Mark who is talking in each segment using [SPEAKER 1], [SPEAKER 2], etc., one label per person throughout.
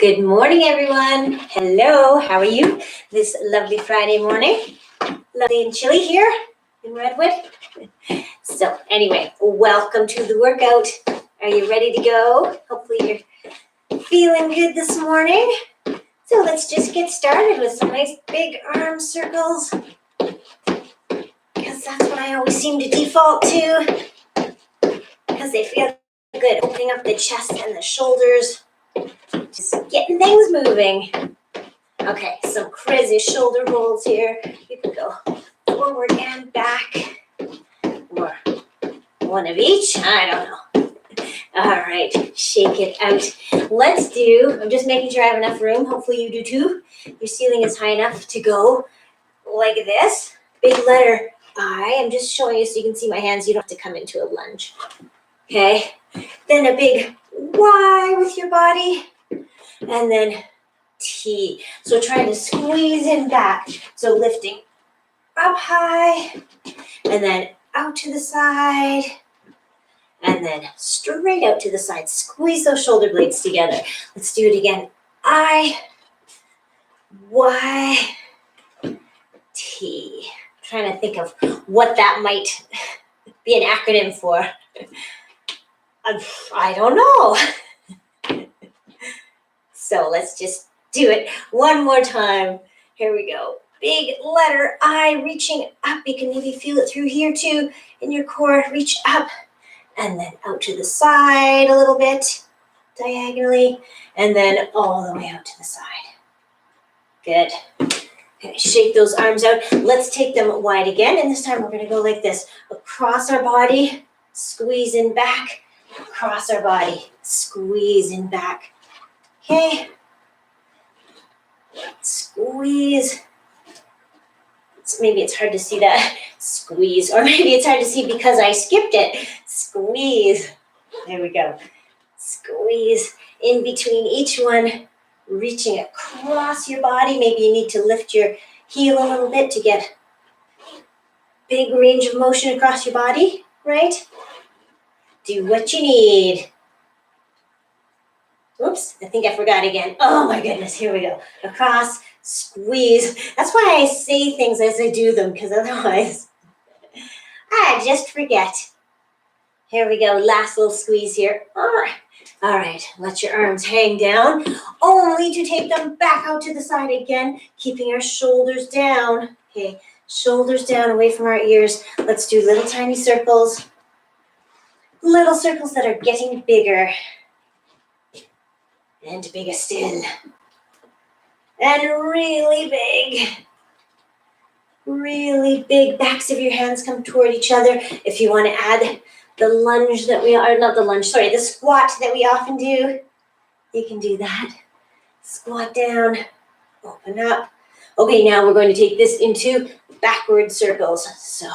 [SPEAKER 1] Good morning, everyone. Hello, how are you this lovely Friday morning? Lovely and chilly here in Redwood. So anyway, welcome to the workout. Are you ready to go? Hopefully you're feeling good this morning. So let's just get started with some nice big arm circles, because that's what I always seem to default to, because they feel good, opening up the chest and the shoulders. Just getting things moving. Okay, some crazy shoulder rolls here. You can go forward and back, or one of each. I don't know. All right, shake it out. Let's do, I'm just making sure I have enough room. Hopefully you do too. Your ceiling is high enough to go like this. Big letter I. I'm just showing you so you can see my hands. You don't have to come into a lunge. Okay, then a big Y with your body. And then T. So trying to squeeze in back. So lifting up high, and then out to the side, and then straight out to the side. Squeeze those shoulder blades together. Let's do it again. I, Y, T. Trying to think of what that might be an acronym for. I don't know. So let's just do it one more time. Here we go. Big letter I, reaching up. You can maybe feel it through here too in your core. Reach up and then out to the side a little bit, diagonally, and then all the way out to the side. Good. Okay, shake those arms out. Let's take them wide again, and this time we're going to go like this. Across our body, squeeze in back. Across our body, squeeze in back. Okay, squeeze. Maybe it's hard to see that. Squeeze, or maybe it's hard to see because I skipped it. Squeeze. There we go. Squeeze in between each one, reaching across your body. Maybe you need to lift your heel a little bit to get big range of motion across your body, right? Do what you need. Oops, I think I forgot again. Oh my goodness, here we go. Across, squeeze. That's why I say things as I do them, because otherwise I just forget. Here we go, last little squeeze here. All right, let your arms hang down, only to take them back out to the side again, keeping our shoulders down. Okay, shoulders down, away from our ears. Let's do little tiny circles. Little circles that are getting bigger. And bigger still. And really big. Really big. Backs of your hands come toward each other. If you want to add the lunge that we are, not the lunge, sorry, the squat that we often do, you can do that. Squat down, open up. Okay, now we're going to take this into backward circles. So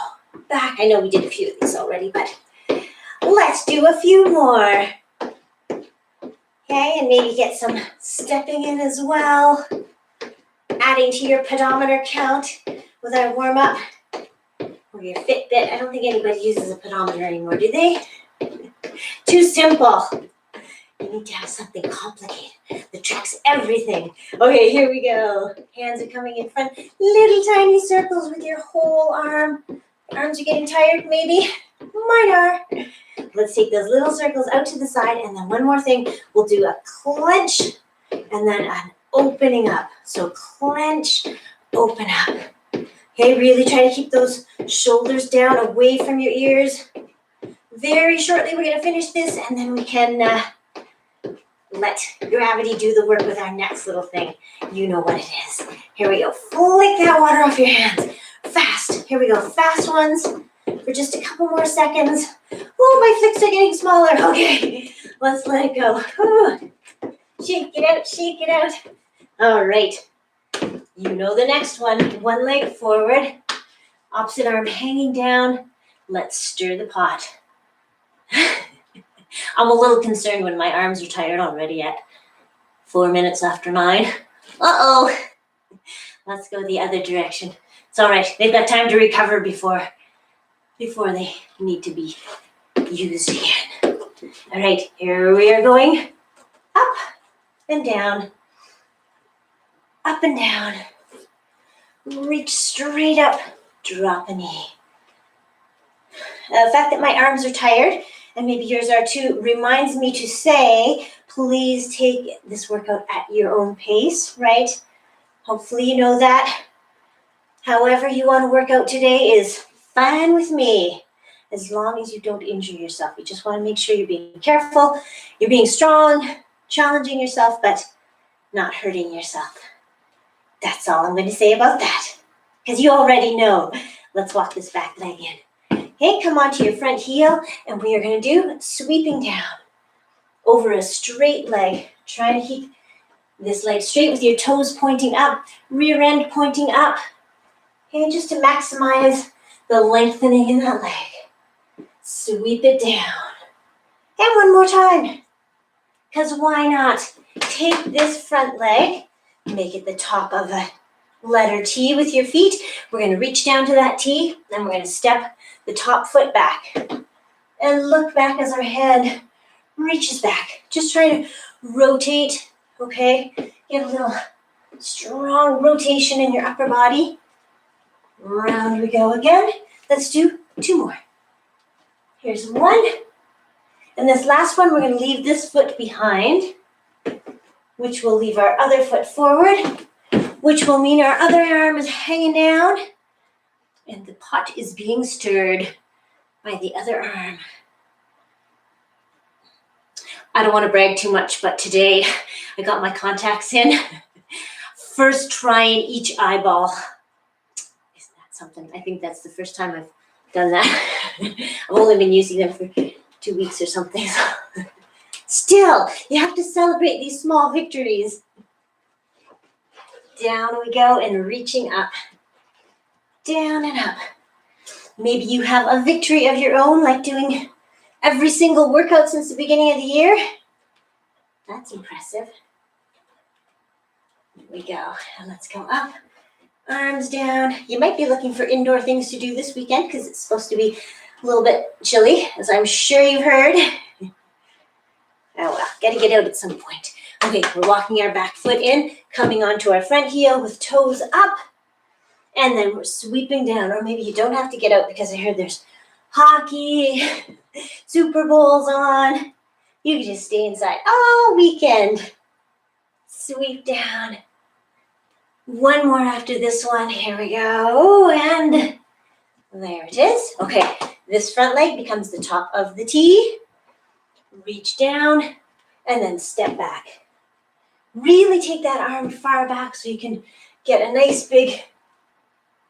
[SPEAKER 1] back, I know we did a few of these already, but let's do a few more. Okay, and maybe get some stepping in as well. Adding to your pedometer count with our warm-up. Or your Fitbit. I don't think anybody uses a pedometer anymore, do they? Too simple. You need to have something complicated that tracks everything. Okay, here we go. Hands are coming in front. Little tiny circles with your whole arm. Arms are getting tired, maybe? Mine are. Let's take those little circles out to the side, and then one more thing. We'll do a clench and then an opening up. So clench, open up. Okay, really try to keep those shoulders down, away from your ears. Very shortly, we're going to finish this, and then we can let gravity do the work with our next little thing. You know what it is. Here we go. Flick that water off your hands. Fast. Here we go. Fast ones for just a couple more seconds. Oh, my flicks are getting smaller. Okay, let's let it go. Ooh. Shake it out, shake it out. All right. You know the next one. One leg forward. Opposite arm hanging down. Let's stir the pot. I'm a little concerned when my arms are tired already at 4 minutes after 9. Uh-oh. Let's go the other direction. It's all right. They've got time to recover before they need to be used again. All right, here we are going up and down, up and down. Reach straight up, drop a knee. The fact that my arms are tired, and maybe yours are too, reminds me to say, please take this workout at your own pace, right? Hopefully you know that. However you want to work out today is fine with me, as long as you don't injure yourself. You just want to make sure you're being careful, you're being strong, challenging yourself, but not hurting yourself. That's all I'm going to say about that, because you already know. Let's walk this back leg in. Okay, come onto your front heel, and we are going to do sweeping down over a straight leg. Try to keep this leg straight with your toes pointing up, rear end pointing up. Okay, just to maximize the lengthening in that leg. Sweep it down. And one more time, because why not? Take this front leg, make it the top of a letter T with your feet. We're going to reach down to that T, then we're going to step the top foot back and look back as our head reaches back. Just trying to rotate, okay? Get a little strong rotation in your upper body. Round we go again. Let's do 2 more. Here's 1. And this last one, we're going to leave this foot behind, which will leave our other foot forward, which will mean our other arm is hanging down and the pot is being stirred by the other arm. I don't want to brag too much, but today I got my contacts in. First trying each eyeball. Isn't that something? I think that's the first time I've done that. I've only been using them for 2 weeks or something. Still, you have to celebrate these small victories. Down we go and reaching up. Down and up. Maybe you have a victory of your own, like doing every single workout since the beginning of the year. That's impressive. Here we go. And let's go up. Arms down. You might be looking for indoor things to do this weekend because it's supposed to be a little bit chilly, as I'm sure you've heard. Oh well, gotta get out at some point. Okay, we're walking our back foot in, coming onto our front heel with toes up, and then we're sweeping down. Or maybe you don't have to get out because I heard there's hockey, Super Bowls on. You can just stay inside all weekend. Sweep down. 1 more after this one. Here we go. And there it is. Okay, this front leg becomes the top of the T. Reach down and then step back. Really take that arm far back so you can get a nice big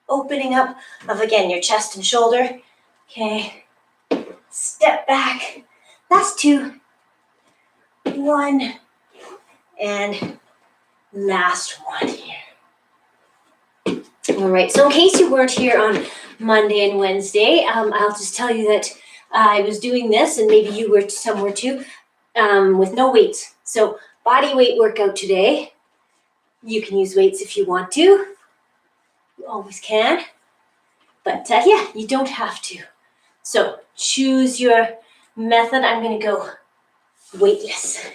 [SPEAKER 1] opening up of, again, your chest and shoulder. Okay, step back. Last 2. 1 and last 1 here. All right, so in case you weren't here on Monday and Wednesday, I'll just tell you that I was doing this, and maybe you were somewhere too, with no weights. So body weight workout today. You can use weights if you want to. You always can. But yeah, you don't have to. So choose your method. I'm going to go weightless.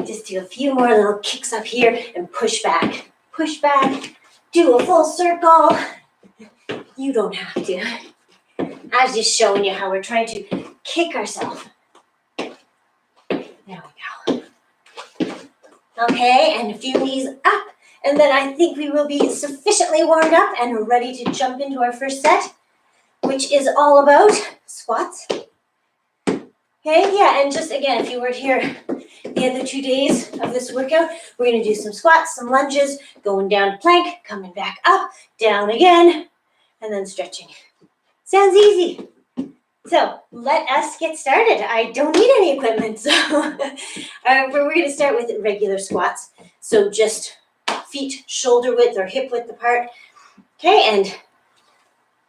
[SPEAKER 1] Just do a few more little kicks up here and push back. Push back. Do a full circle. You don't have to. I was just showing you how we're trying to kick ourselves. There we go. Okay, and a few knees up. And then I think we will be sufficiently warmed up and ready to jump into our first set, which is all about squats. Okay, yeah, and just again, if you weren't here the other 2 days of this workout, we're going to do some squats, some lunges, going down to plank, coming back up, down again, and then stretching. Sounds easy. So let us get started. I don't need any equipment, so we're going to start with regular squats. So just feet shoulder width or hip width apart. Okay, and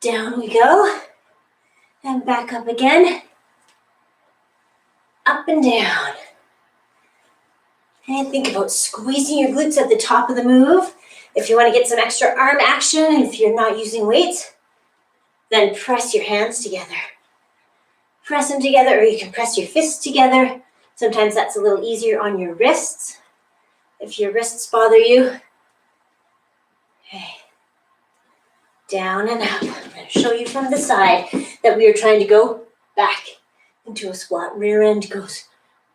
[SPEAKER 1] down we go, and back up again. Up and down. And think about squeezing your glutes at the top of the move. If you want to get some extra arm action, and if you're not using weights, then press your hands together. Press them together, or you can press your fists together. Sometimes that's a little easier on your wrists. if your wrists bother you. Okay. Down and up. I'm going to show you from the side that we are trying to go back into a squat. Rear end goes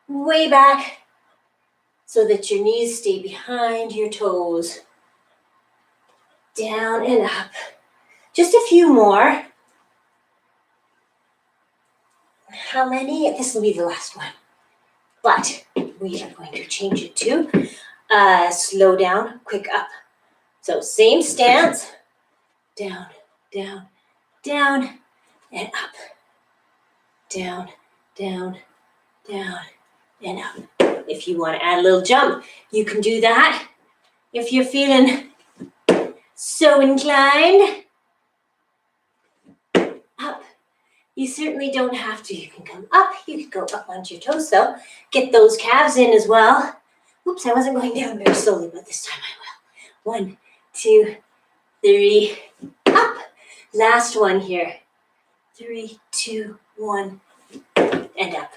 [SPEAKER 1] way back so that your knees stay behind your toes. Down and up. Just a few more. How many? This will be the last one. But we are going to change it to slow down, quick up. So same stance. Down, down, down, and up. Down, down, down, and up. If you want to add a little jump, you can do that. If you're feeling so inclined, up. You certainly don't have to. You can come up, you can go up onto your toes though. Get those calves in as well. Oops, I wasn't going down very slowly, but this time I will. 1, 2, 3, up. Last one here. 3, 2, 1, and up,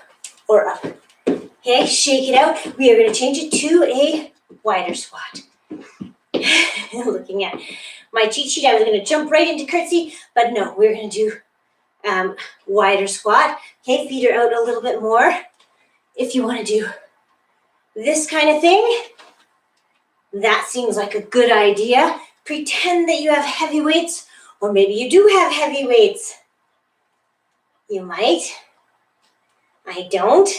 [SPEAKER 1] or up. Okay, shake it out. We are going to change it to a wider squat. Looking at my cheat sheet, I was going to jump right into curtsy, but no, we're going to do wider squat. Okay, feet are out a little bit more. If you want to do this kind of thing, that seems like a good idea. Pretend that you have heavy weights, or maybe you do have heavy weights. You might. I don't.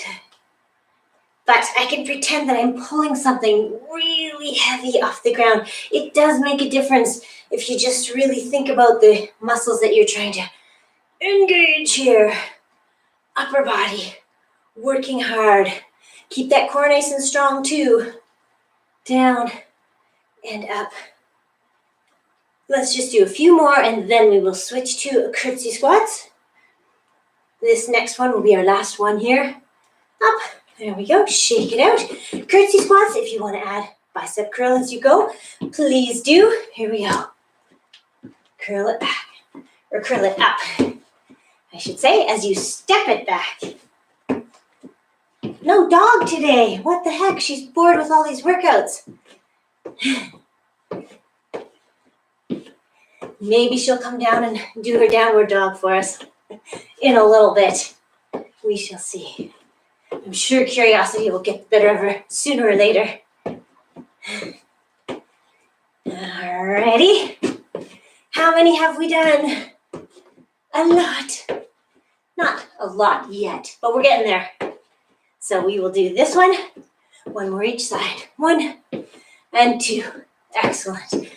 [SPEAKER 1] But I can pretend that I'm pulling something really heavy off the ground. It does make a difference if you just really think about the muscles that you're trying to engage here. Upper body, working hard. Keep that core nice and strong too. Down and up. Let's just do a few more and then we will switch to curtsy squats. This next one will be our last one here. Up. There we go. Shake it out. Curtsy squats. If you want to add bicep curl as you go, please do. Here we go. Curl it back. Or curl it up, I should say, as you step it back. No dog today. What the heck? She's bored with all these workouts. Maybe she'll come down and do her downward dog for us in a little bit. We shall see. I'm sure curiosity will get the better of her sooner or later. Alrighty. How many have we done? A lot. Not a lot yet, but we're getting there. So we will do this one more each side. 1 and 2. Excellent.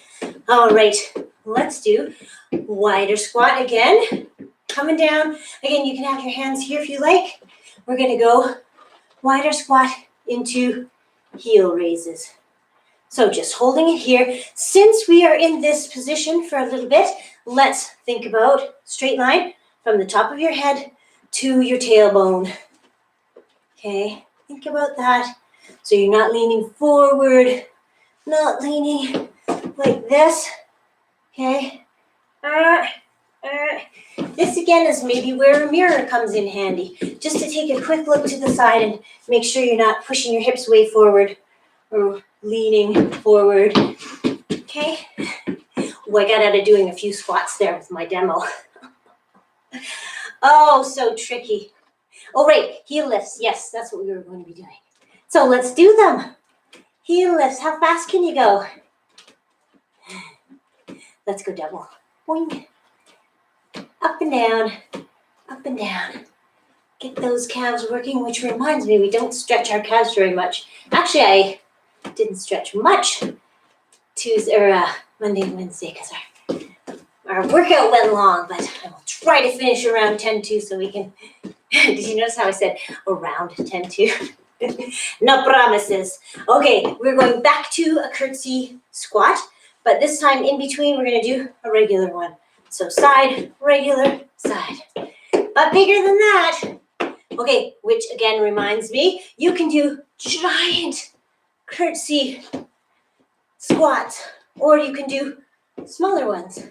[SPEAKER 1] All right, let's do wider squat again. Coming down. Again, you can have your hands here if you like. We're going to go wider squat into heel raises. So just holding it here. Since we are in this position for a little bit, let's think about straight line from the top of your head to your tailbone. Okay, think about that. So you're not leaning forward, not leaning like this. Okay. This again is maybe where a mirror comes in handy. Just to take a quick look to the side and make sure you're not pushing your hips way forward or leaning forward. Okay. Oh, I got out of doing a few squats there with my demo. Oh, so tricky. Oh, right, heel lifts. Yes, that's what we were going to be doing. So let's do them. Heel lifts. How fast can you go? Let's go double. Boing. Up and down, up and down. Get those calves working, which reminds me, we don't stretch our calves very much. Actually, I didn't stretch much Tuesday or Monday and Wednesday because our workout went long, but I will try to finish around 10-2 so we can. Did you notice how I said around 10-2? No promises. Okay, we're going back to a curtsy squat, but this time in between, we're going to do a regular one. So side, regular, side. But bigger than that. Okay, which again reminds me, you can do giant curtsy squats, or you can do smaller ones.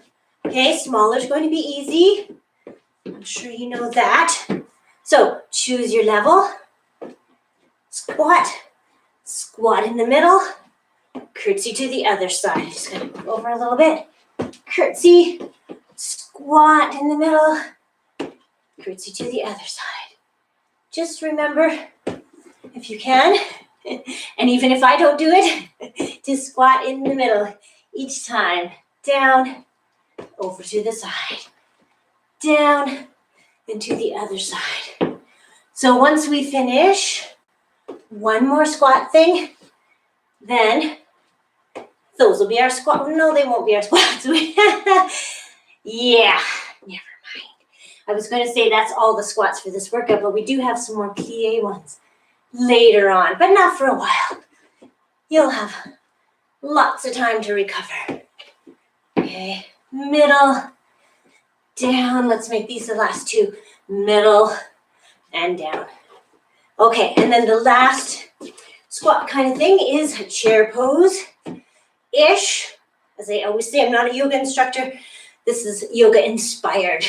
[SPEAKER 1] Okay, smaller is going to be easy. I'm sure you know that. So choose your level. Squat. Squat in the middle. Curtsy to the other side. Just gonna move over a little bit. Curtsy, squat in the middle. Curtsy to the other side. Just remember, if you can, and even if I don't do it, to squat in the middle each time. Down, over to the side. Down, and to the other side. So once we finish, one more squat thing, then those will be our squat. No, they won't be our squats. Yeah, never mind. I was going to say that's all the squats for this workout, but we do have some more plie ones later on, but not for a while. You'll have lots of time to recover. Okay, middle, down. Let's make these the last two. Middle and down. Okay, and then the last squat kind of thing is a chair pose-ish. As I always say, I'm not a yoga instructor. This is yoga inspired.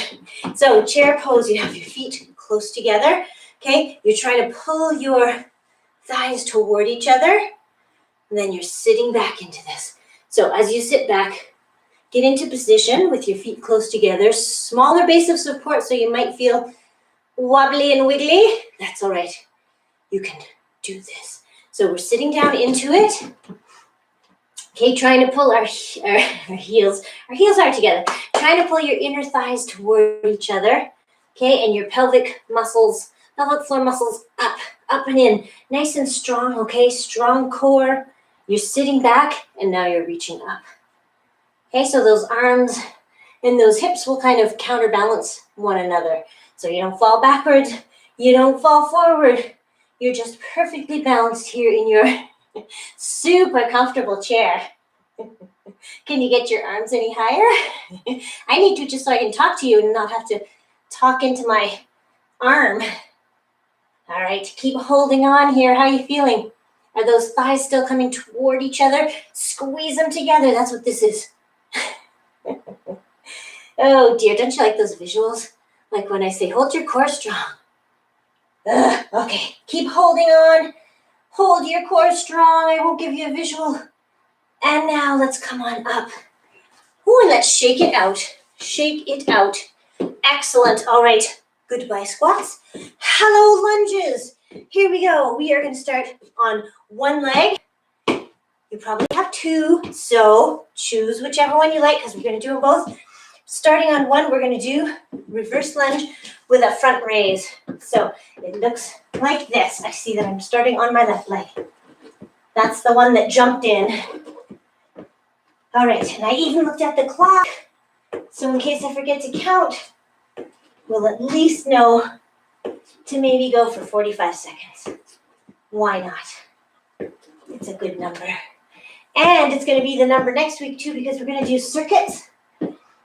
[SPEAKER 1] So chair pose, you have your feet close together. Okay, you're trying to pull your thighs toward each other. And then you're sitting back into this. So as you sit back, get into position with your feet close together. Smaller base of support, so you might feel wobbly and wiggly. That's all right. You can do this. So we're sitting down into it. Okay, trying to pull our heels. Our heels are together. Trying to pull your inner thighs toward each other. Okay, and your pelvic muscles, pelvic floor muscles up and in. Nice and strong, okay? Strong core. You're sitting back, and now you're reaching up. Okay, so those arms and those hips will kind of counterbalance one another. So you don't fall backwards, you don't fall forward. You're just perfectly balanced here in your super comfortable chair. Can you get your arms any higher? I need to, just so I can talk to you and not have to talk into my arm. All right, keep holding on here. How are you feeling? Are those thighs still coming toward each other? Squeeze them together. That's what this is. Oh dear, don't you like those visuals? Like when I say, hold your core strong. Okay, keep holding on. Hold your core strong. I won't give you a visual. And now let's come on up. Ooh, and let's shake it out. Shake it out. Excellent. All right. Goodbye squats. Hello lunges. Here we go. We are going to start on one leg. You probably have two, so choose whichever one you like because we're going to do them both. Starting on one, we're going to do reverse lunge with a front raise. So it looks like this. I see that I'm starting on my left leg. That's the one that jumped in. All right, and I even looked at the clock. So in case I forget to count, we'll at least know to maybe go for 45 seconds. Why not? It's a good number. And it's going to be the number next week too because we're going to do circuits.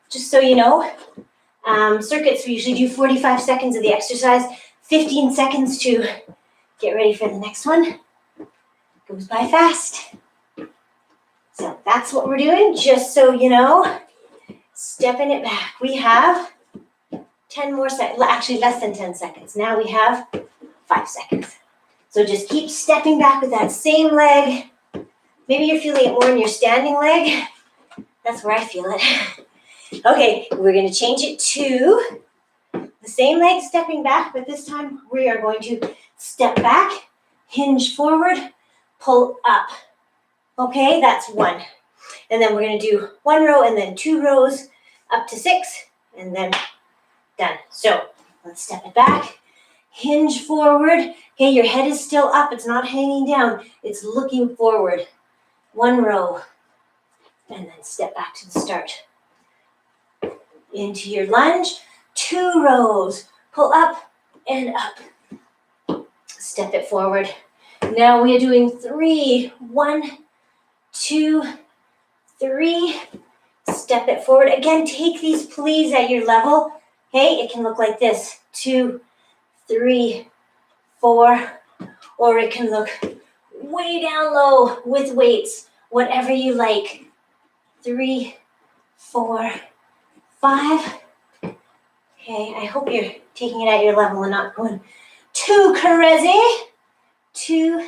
[SPEAKER 1] Just so you know, circuits, we usually do 45 seconds of the exercise, 15 seconds to get ready for the next one. Goes by fast. So that's what we're doing, just so you know. Stepping it back. We have 10 more seconds, actually less than 10 seconds. Now we have 5 seconds. So just keep stepping back with that same leg. Maybe you're feeling it more in your standing leg. That's where I feel it. Okay, we're going to change it to the same leg stepping back, but this time we are going to step back, hinge forward, pull up. Okay, that's one. And then we're going to do one row and then 2 rows up to 6 and then done. So let's step it back, hinge forward. Okay, your head is still up. It's not hanging down. It's looking forward. 1 row and then step back to the start. Into your lunge, 2 rows, pull up and up. Step it forward. Now we are doing 3, 1, 2, 3. Step it forward. Again, take these please at your level. Okay, it can look like this. 2, 3, 4, or it can look way down low with weights, whatever you like. 3, 4, 5. Okay, I hope you're taking it at your level and not going too crazy. 2,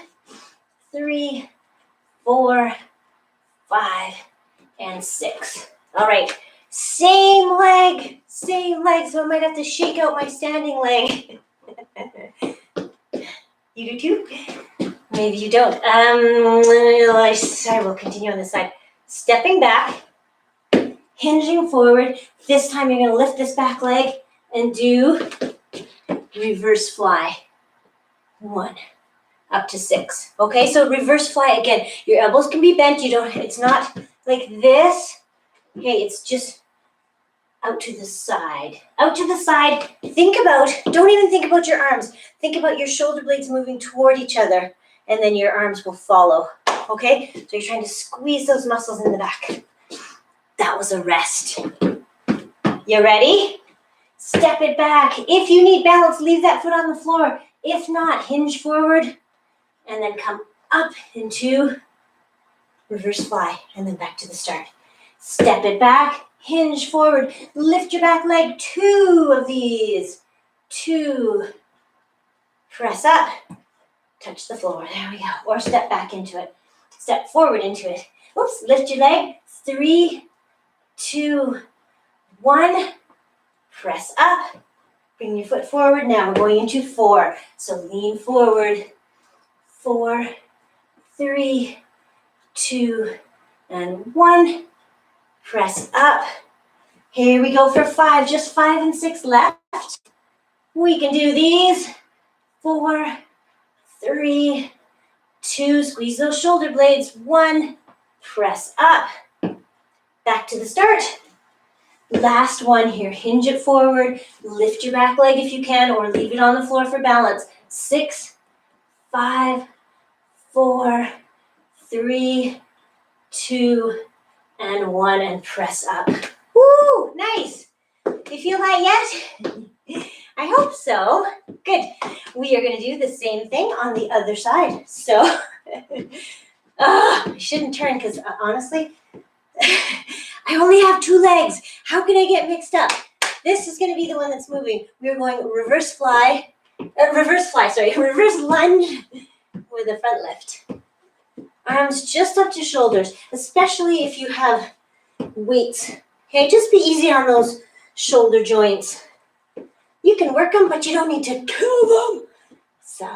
[SPEAKER 1] 3, 4, 5, and 6. All right, same leg, so I might have to shake out my standing leg. You do too? Maybe you don't. I will continue on this side. Stepping back, hinging forward. This time you're gonna lift this back leg and do reverse fly. 1, up to 6. Okay, so reverse fly again. Your elbows can be bent. It's not like this. Okay, it's just out to the side. Out to the side. Don't even think about your arms. Think about your shoulder blades moving toward each other, and then your arms will follow. Okay, so you're trying to squeeze those muscles in the back. That was a rest. You ready? Step it back. If you need balance, leave that foot on the floor. If not, hinge forward and then come up into reverse fly and then back to the start. Step it back, hinge forward, lift your back leg, 2 of these. 2. Press up, touch the floor. There we go. Or step back into it. Step forward into it. Oops, lift your leg. 3, 2, 1. Press up. Bring your foot forward. Now we're going into 4. So lean forward. 4, 3, 2, and 1. Press up. Here we go for 5. Just 5 and 6 left. We can do these. 4, 3, 2. Squeeze those shoulder blades. 1. Press up. Back to the start. Last one here. Hinge it forward. Lift your back leg if you can, or leave it on the floor for balance. 6, 5, 4, 3, 2, and 1, and press up. Woo! Nice. You feel that yet? I hope so. Good. We are going to do the same thing on the other side. So, I shouldn't turn because honestly, I only have 2 legs. How can I get mixed up? This is going to be the one that's moving. We're going reverse lunge with a front lift. Arms just up to shoulders, especially if you have weights. Okay, just be easy on those shoulder joints. You can work them, but you don't need to kill them. So,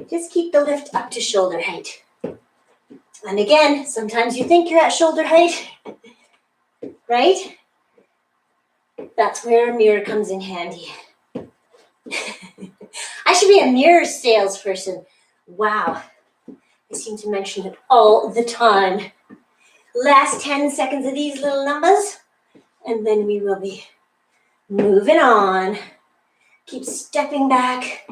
[SPEAKER 1] just keep the lift up to shoulder height. And again, sometimes you think you're at shoulder height, right? That's where a mirror comes in handy. I should be a mirror salesperson. Wow. I seem to mention it all the time. Last 10 seconds of these little numbers, and then we will be moving on. Keep stepping back.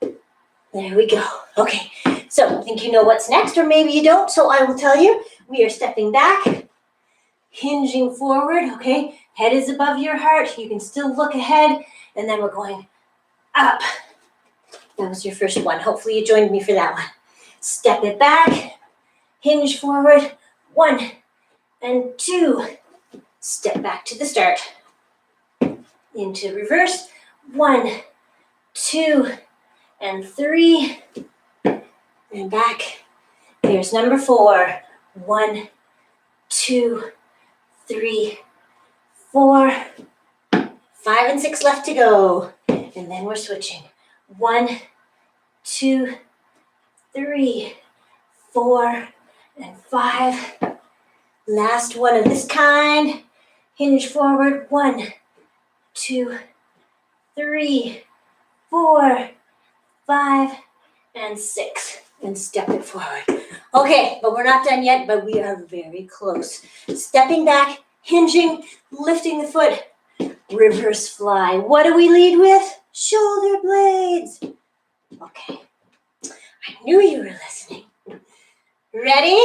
[SPEAKER 1] There we go. Okay, so I think you know what's next, or maybe you don't, so I will tell you. We are stepping back, hinging forward, okay? Head is above your heart. You can still look ahead, and then we're going up. That was your first one. Hopefully you joined me for that one. Step it back, hinge forward, 1 and 2. Step back to the start. Into reverse, 1, 2, and 3. And back. Here's number 4. 1, 2, 3, 4. 5 and 6 left to go. And then we're switching. 1, 2, 3, 4, and 5. Last one of this kind. Hinge forward. 1, 2, 3, 4, 5, and 6. And step it forward. Okay, but we're not done yet, but we are very close. Stepping back, hinging, lifting the foot. Reverse fly. What do we lead with? Shoulder blades. Okay. I knew you were listening. Ready?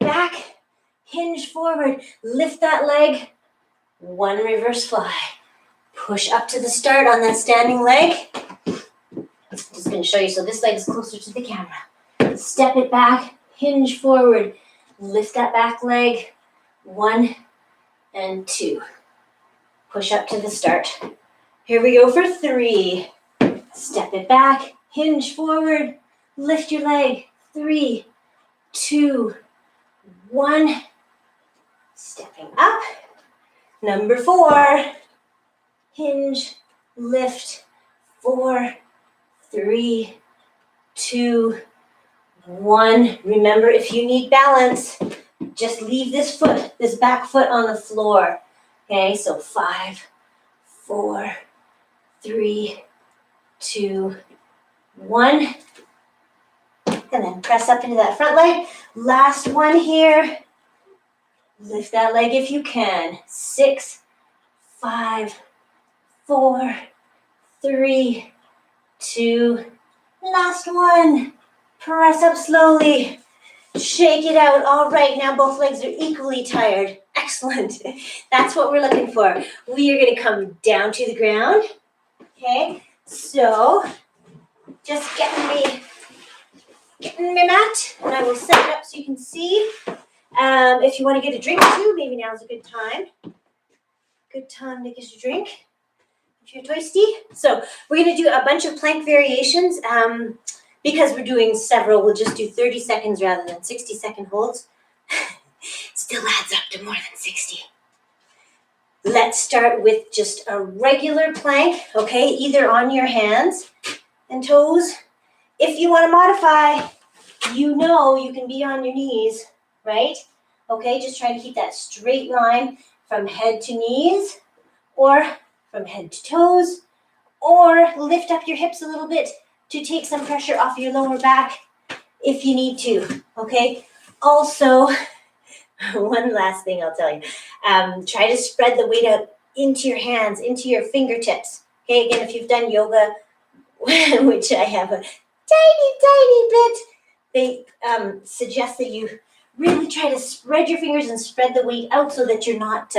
[SPEAKER 1] Back, hinge forward, lift that leg. 1 reverse fly. Push up to the start on that standing leg. Just going to show you, so this leg is closer to the camera. Step it back, hinge forward, lift that back leg. 1 and 2. Push up to the start. Here we go for 3. Step it back, hinge forward, lift your leg. 3, 2, 1. Stepping up. Number 4. Hinge, lift. 4, 3, 2, 1. Remember, if you need balance, just leave this back foot on the floor. Okay, so 5, 4, 3, 2, 1. And then press up into that front leg. Last one here. Lift that leg if you can. 6, 5, 4, 3, 2. Last one. Press up slowly. Shake it out. All right, now both legs are equally tired. Excellent. That's what we're looking for. We are going to come down to the ground. Okay, so just getting my mat, and I will set it up so you can see. If you want to get a drink too, maybe now's a good time. Good time to get a drink if you're thirsty. So we're going to do a bunch of plank variations. Because we're doing several, we'll just do 30 seconds rather than 60-second holds. Still adds up to more than 60. Let's start with just a regular plank, okay? Either on your hands and toes. If you want to modify, you know you can be on your knees, right? Okay, just trying to keep that straight line from head to knees, or from head to toes, or lift up your hips a little bit to take some pressure off your lower back if you need to, okay? Also, one last thing I'll tell you. Try to spread the weight out into your hands, into your fingertips. Okay, again, if you've done yoga, which I have a tiny bit, they suggest that you really try to spread your fingers and spread the weight out so that you're not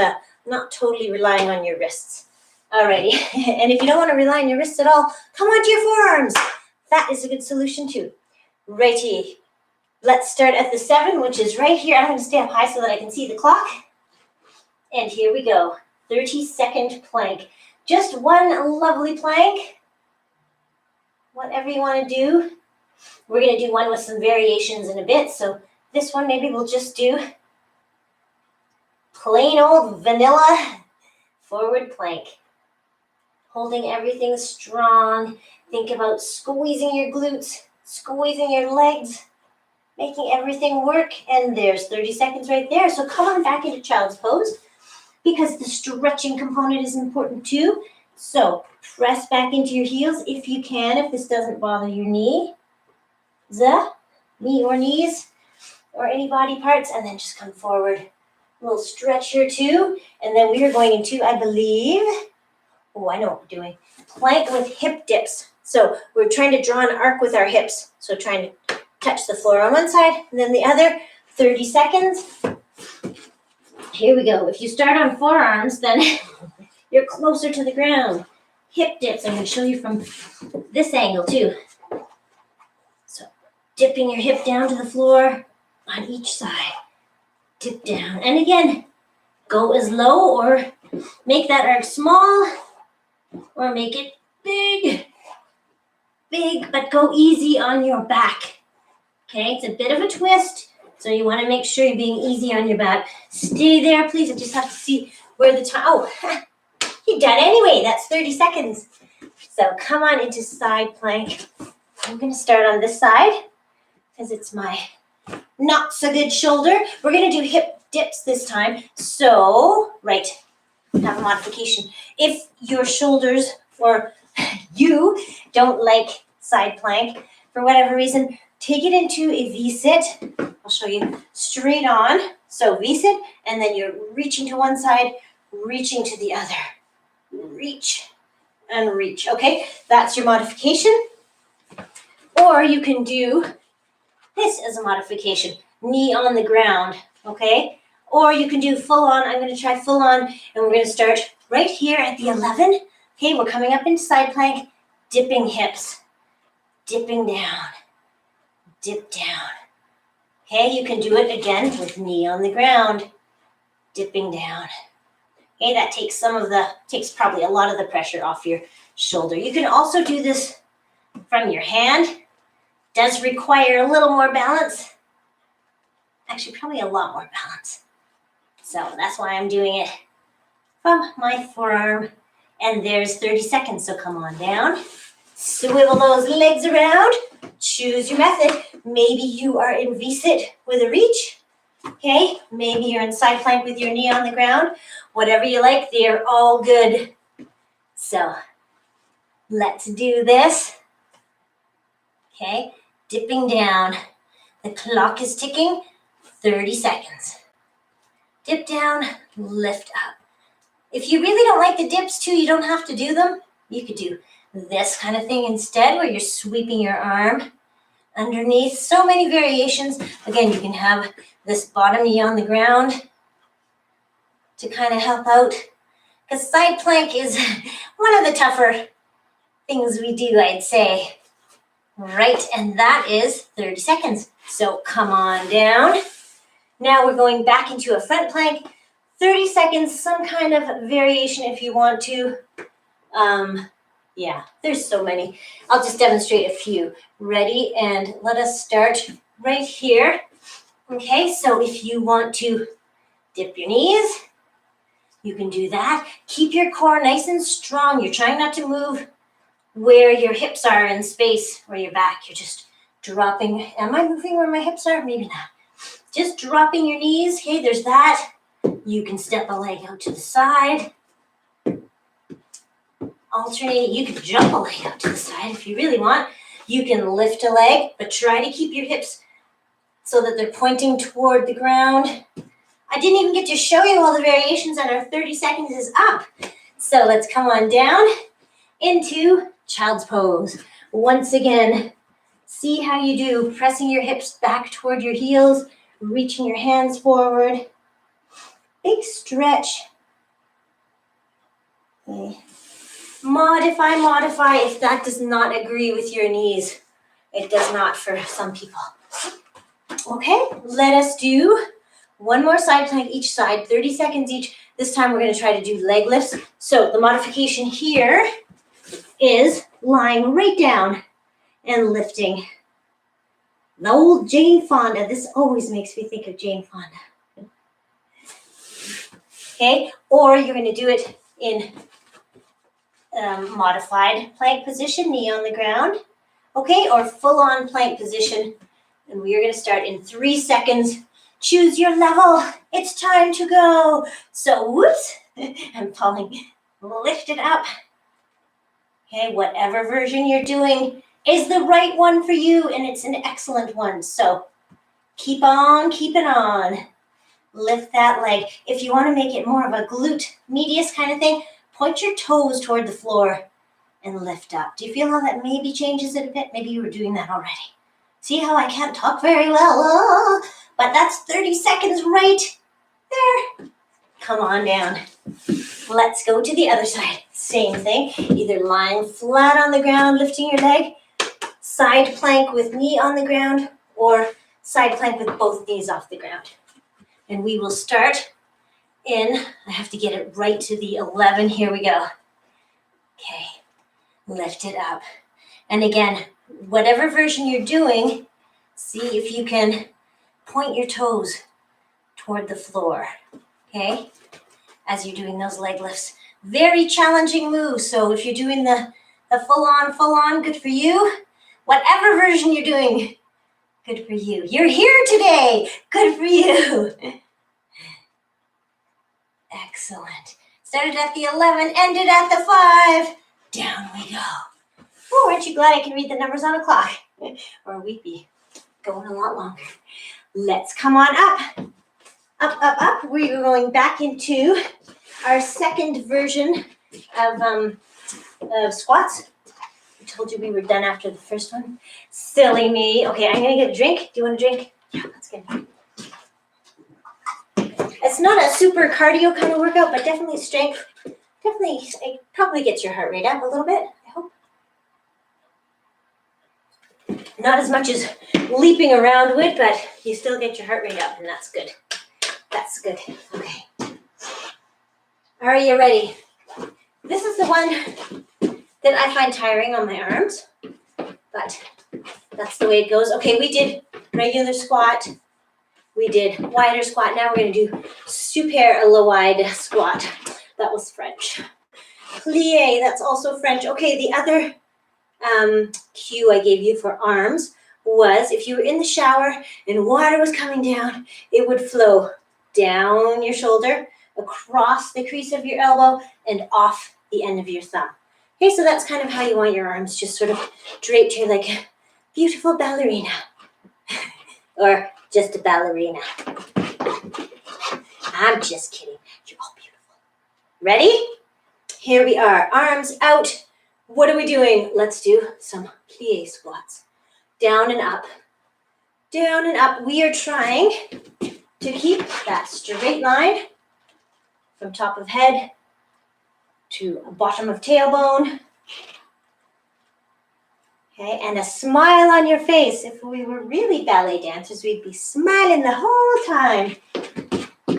[SPEAKER 1] totally relying on your wrists. Alrighty, and if you don't want to rely on your wrists at all, come onto your forearms. That is a good solution too. Righty. Let's start at the 7, which is right here. I'm going to stay up high so that I can see the clock. And here we go. 30-second plank. Just one lovely plank. Whatever you want to do. We're going to do one with some variations in a bit. So this one maybe we'll just do plain old vanilla forward plank. Holding everything strong. Think about squeezing your glutes, squeezing your legs, making everything work. And there's 30 seconds right there. So come on back into child's pose because the stretching component is important too. So press back into your heels if you can, if this doesn't bother your knee. Knee or knees or any body parts. And then just come forward. A little stretch here too. And then we are going into, I believe, I know what we're doing. Plank with hip dips. So we're trying to draw an arc with our hips. So trying to touch the floor on one side and then the other. 30 seconds. Here we go. If you start on forearms, then you're closer to the ground. Hip dips. I'm going to show you from this angle too. So dipping your hip down to the floor on each side. Dip down. And again, go as low or make that arc small or make it big, but go easy on your back. Okay, it's a bit of a twist, so you want to make sure you're being easy on your back. Stay there, please. I just have to see where the time, you're done anyway. That's 30 seconds. So come on into side plank. I'm going to start on this side because it's my not so good shoulder. We're going to do hip dips this time. So, right, have a modification. If your shoulders or you don't like side plank for whatever reason, take it into a V-sit. I'll show you straight on. So V-sit, and then you're reaching to one side, reaching to the other. Reach and reach. Okay, that's your modification. Or you can do this as a modification. Knee on the ground, okay? Or you can do full on. I'm going to try full on, and we're going to start right here at the 11. Okay, we're coming up into side plank, dipping hips, dipping down, dip down. Okay, you can do it again with knee on the ground, dipping down. Okay, that takes probably a lot of the pressure off your shoulder. You can also do this from your hand. Does require a little more balance. Actually, probably a lot more balance. So that's why I'm doing it from my forearm. And there's 30 seconds, so come on down. Swivel those legs around. Choose your method. Maybe you are in V-sit with a reach. Okay, maybe you're in side plank with your knee on the ground. Whatever you like, they're all good. So let's do this. Okay, dipping down. The clock is ticking, 30 seconds. Dip down, lift up. If you really don't like the dips too, you don't have to do them. You could do this kind of thing instead, where you're sweeping your arm underneath. So many variations. Again, you can have this bottom knee on the ground to kind of help out. Because side plank is one of the tougher things we do, I'd say. Right, and that is 30 seconds. So come on down. Now we're going back into a front plank. 30 seconds, some kind of variation if you want to. Yeah, there's so many. I'll just demonstrate a few. Ready? And let us start right here. Okay, so if you want to dip your knees, you can do that. Keep your core nice and strong. You're trying not to move where your hips are in space or your back. You're just dropping. Am I moving where my hips are? Maybe not. Just dropping your knees. Okay, there's that. You can step a leg out to the side. Alternate. You can jump a leg out to the side if you really want. You can lift a leg, but try to keep your hips so that they're pointing toward the ground. I didn't even get to show you all the variations, and our 30 seconds is up. So let's come on down into child's pose. Once again, see how you do. Pressing your hips back toward your heels, reaching your hands forward. Big stretch. Okay. Modify if that does not agree with your knees. It does not for some people. Okay, let us do one more side plank each side, 30 seconds each. This time we're going to try to do leg lifts. So the modification here is lying right down and lifting. The old Jane Fonda. This always makes me think of Jane Fonda. Okay, or you're going to do it in modified plank position, knee on the ground. Okay, or full-on plank position. And we are going to start in 3 seconds. Choose your level. It's time to go. So, whoops, I'm falling. Lift it up. Okay, whatever version you're doing is the right one for you, and it's an excellent one. So, keep on keeping on. Lift that leg. If you want to make it more of a glute medius kind of thing, point your toes toward the floor and lift up. Do you feel how that maybe changes it a bit? Maybe you were doing that already. See how I can't talk very well? But that's 30 seconds right there. Come on down. Let's go to the other side. Same thing. Either lying flat on the ground, lifting your leg, side plank with knee on the ground, or side plank with both knees off the ground. And we will start in, I have to get it right to the 11. Here we go. Okay, lift it up. And again, whatever version you're doing, see if you can point your toes toward the floor, okay, as you're doing those leg lifts. Very challenging moves, so if you're doing the full-on, good for you. Whatever version you're doing, good for you. You're here today, good for you. Excellent. Started at the 11, ended at the 5. Down we go. Oh, aren't you glad I can read the numbers on a clock? Or we'd be going a lot longer. Let's come on up. Up. We're going back into our second version of squats. I told you we were done after the first one. Silly me. Okay, I'm going to get a drink. Do you want a drink? Yeah, that's good. It's not a super cardio kind of workout, but definitely strength. Definitely, it probably gets your heart rate up a little bit, I hope. Not as much as leaping around would, but you still get your heart rate up, and that's good. That's good. Okay. Are you ready? This is the one that I find tiring on my arms, but that's the way it goes. Okay, we did regular squat. We did wider squat. Now we're going to do super le wide squat. That was French. Plie, that's also French. Okay, the other cue I gave you for arms was if you were in the shower and water was coming down, it would flow down your shoulder, across the crease of your elbow, and off the end of your thumb. Okay, so that's kind of how you want your arms, just sort of draped here like a beautiful ballerina. Or just a ballerina. I'm just kidding. You're all beautiful. Ready? Here we are. Arms out. What are we doing? Let's do some plie squats. Down and up. Down and up. We are trying to keep that straight line from top of head to bottom of tailbone. Okay, and a smile on your face. If we were really ballet dancers, we'd be smiling the whole time.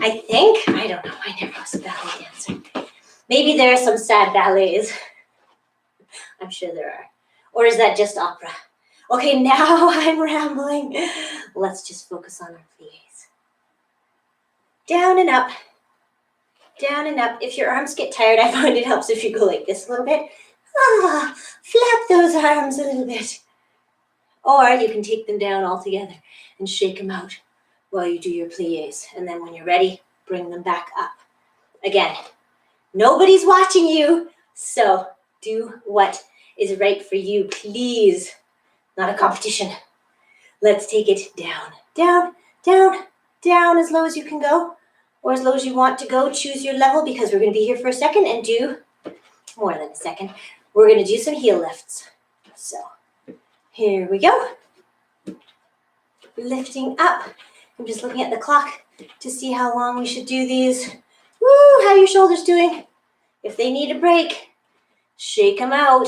[SPEAKER 1] I think. I don't know. I never was a ballet dancer. Maybe there are some sad ballets. I'm sure there are. Or is that just opera? Okay, now I'm rambling. Let's just focus on our plies. Down and up. Down and up. If your arms get tired, I find it helps if you go like this a little bit. Flap those arms a little bit. Or you can take them down all together and shake them out while you do your plies. And then when you're ready, bring them back up. Again, nobody's watching you, so do what is right for you, please. Not a competition. Let's take it down, down, down, down as low as you can go, or as low as you want to go. Choose your level because we're going to be here for a second and do more than a second. We're going to do some heel lifts. So here we go. Lifting up. I'm just looking at the clock to see how long we should do these. Woo, how are your shoulders doing? If they need a break, shake them out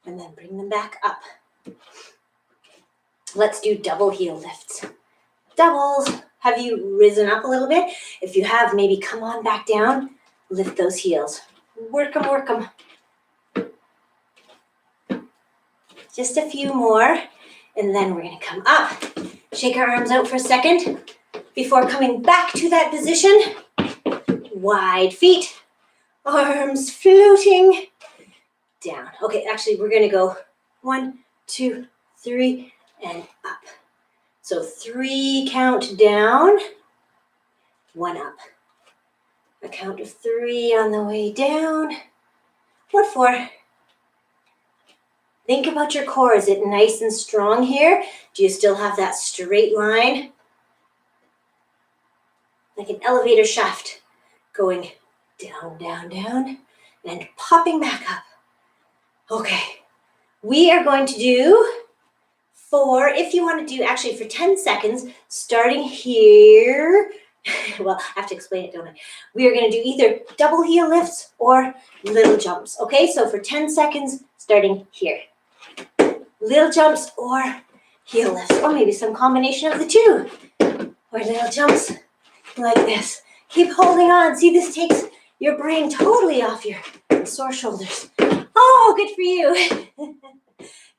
[SPEAKER 1] and then bring them back up. Let's do double heel lifts. Doubles. Have you risen up a little bit? If you have, maybe come on back down. Lift those heels. Work them, work them. Just a few more, and then we're going to come up. Shake our arms out for a second before coming back to that position. Wide feet, arms floating down. Okay, actually, we're going to go 1, 2, 3, and up. So 3 count down, 1 up. A count of 3 on the way down. What 4? Think about your core. Is it nice and strong here? Do you still have that straight line? Like an elevator shaft going down, down, down, and popping back up. Okay, we are going to do 4, if you want to do actually for 10 seconds, starting here. Well, I have to explain it, don't I? We are going to do either double heel lifts or little jumps. Okay, so for 10 seconds, starting here. Little jumps or heel lifts, or maybe some combination of the two. Or little jumps like this. Keep holding on. See, this takes your brain totally off your sore shoulders. Oh, good for you.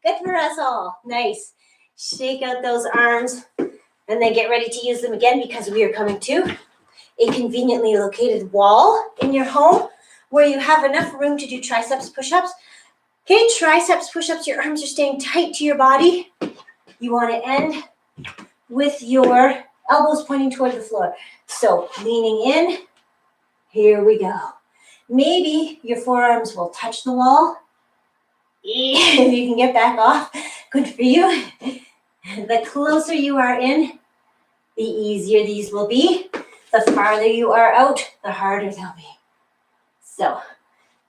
[SPEAKER 1] Good for us all. Nice. Shake out those arms and then get ready to use them again because we are coming to a conveniently located wall in your home where you have enough room to do triceps push-ups. Okay, triceps push-ups, your arms are staying tight to your body. You want to end with your elbows pointing toward the floor. So leaning in, here we go. Maybe your forearms will touch the wall. If you can get back off, good for you. The closer you are in, the easier these will be. The farther you are out, the harder they'll be. So,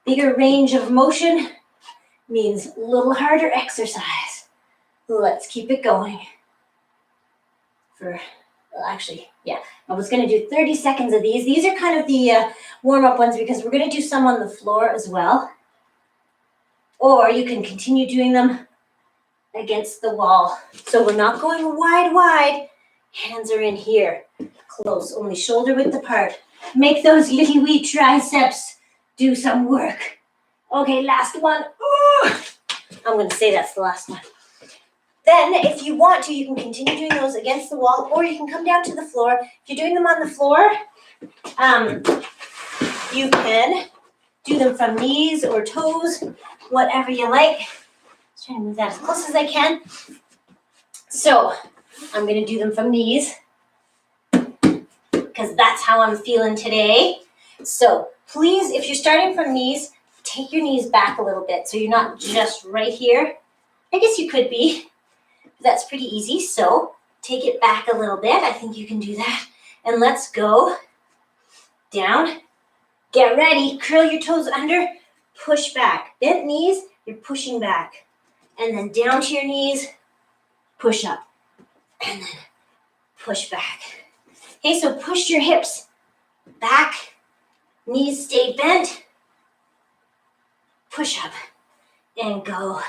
[SPEAKER 1] bigger range of motion means a little harder exercise. Let's keep it going. I was going to do 30 seconds of these. These are kind of the warm-up ones because we're going to do some on the floor as well. Or you can continue doing them against the wall. So we're not going wide. Hands are in here, close, only shoulder width apart. Make those little wee triceps do some work. Okay, last one. Ooh. I'm going to say that's the last one. Then if you want to, you can continue doing those against the wall, or you can come down to the floor. If you're doing them on the floor, you can do them from knees or toes, whatever you like. Just trying to move that as close as I can. So I'm gonna do them from knees because that's how I'm feeling today. So please, if you're starting from knees, take your knees back a little bit so you're not just right here. I guess you could be. That's pretty easy. So take it back a little bit. I think you can do that. And let's go down. Get ready. Curl your toes under. Push back. Bent knees, you're pushing back. And then down to your knees. Push up. And then push back. Okay, so push your hips back. Knees stay bent. Push up. And go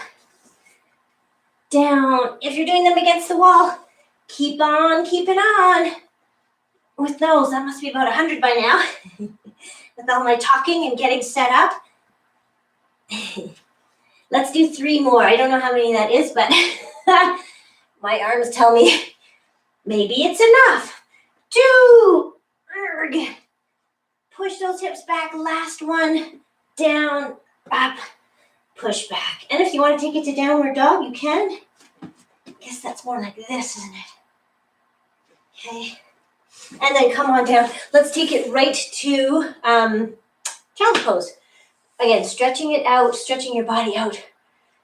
[SPEAKER 1] down. If you're doing them against the wall, keep on keeping on. With those, that must be about 100 by now. With all my talking and getting set up. Let's do 3 more. I don't know how many that is, but my arms tell me maybe it's enough. 2. Push those hips back. Last one. Down, up, push back. And if you want to take it to downward dog, you can. I guess that's more like this, isn't it? Okay. And then come on down. Let's take it right to child's pose. Again, stretching it out, stretching your body out.